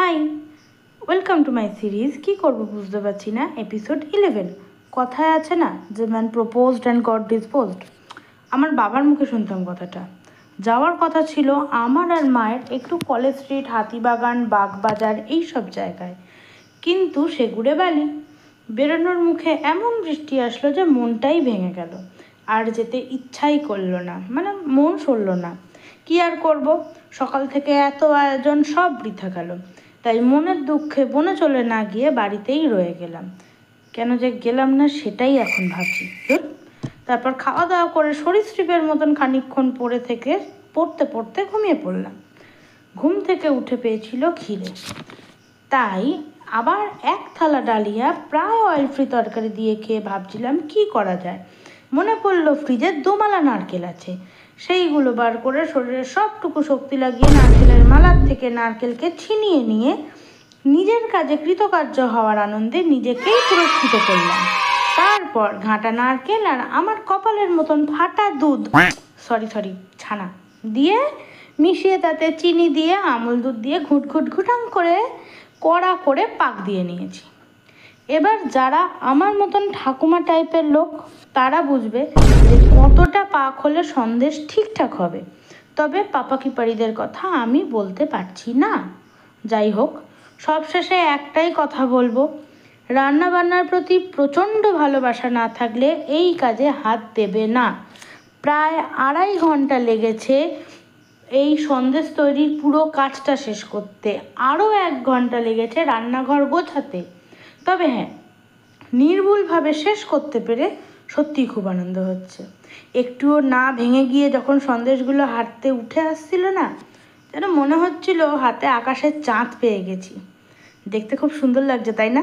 High, welcome to my series. কী করবো বুঝতে পারছি না। এপিসোড 11। কথায় আছে না যে man proposed and god disposed. আমার বাবার মুখে শুনতাম কথাটা। যাওয়ার কথা ছিল আমার আর মায়ের একটু কলেজ স্ট্রিট, হাতিবাগান, বাগবাজার এইসব জায়গায়, কিন্তু সেগুড়ে বালি। বেরোনোর মুখে এমন বৃষ্টি আসলো যে মনটাই ভেঙে গেল, আর যেতে ইচ্ছাই করলো না, মানে মন সরল না। কি আর করব, সকাল থেকে এত আয়োজন সব বৃথা গেল। তাই মনের দুঃখে বনে চলে না গিয়ে বাড়িতেই রয়ে গেলাম। কেন যে গেলাম না সেটাই এখন ভাবছি। তারপর খাওয়া দাওয়া করে সরীসৃপের মতন খানিকক্ষণ পড়তে পড়তে ঘুমিয়ে পড়লাম। ঘুম থেকে উঠে পেয়েছিল খিদে, তাই আবার এক থালা ডালিয়া প্রায় অয়েল ফ্রি তরকারি দিয়ে খেয়ে ভাবছিলাম কি করা যায়। মনে পড়লো ফ্রিজে দোমালা নারকেল আছে, সেইগুলো বার করে শরীরের সবটুকু শক্তি লাগিয়ে নারকেলের মালার থেকে নারকেলকে ছিনিয়ে নিয়ে নিজের কাজে কৃতকার্য হওয়ার আনন্দে নিজেকেই পুরস্কৃত করলাম। তারপর ঘাঁটা নারকেল আর আমার কপালের মতন ফাটা দুধ, ছানা দিয়ে মিশিয়ে তাতে চিনি দিয়ে আমুল দুধ দিয়ে ঘুট ঘুট ঘুটাং করে কড়া করে পাক দিয়ে নিয়েছি। এবার যারা আমার মতন ঠাকুমা টাইপের লোক তারা বুঝবে যে কতটা পাক হলে সন্দেশ ঠিকঠাক হবে। তবে পাপাকিপাড়িদের কথা আমি বলতে পারছি না। যাই হোক, সবশেষে একটাই কথা বলবো, রান্না বান্নার প্রতি প্রচণ্ড ভালোবাসা না থাকলে এই কাজে হাত দেবে না। প্রায় 2.5 ঘন্টা লেগেছে এই সন্দেশ তৈরির পুরো কাজটা শেষ করতে, আরও 1 ঘন্টা লেগেছে রান্নাঘর গোছাতে। তবে হ্যাঁ, নির্ভুলভাবে শেষ করতে পেরে সত্যিই খুব আনন্দ হচ্ছে। একটুও না ভেঙে গিয়ে যখন সন্দেশগুলো হাতে উঠে আসছিল না, যেন মনে হচ্ছিল হাতে আকাশের চাঁদ পেয়ে গেছি। দেখতে খুব সুন্দর লাগছে, তাই না?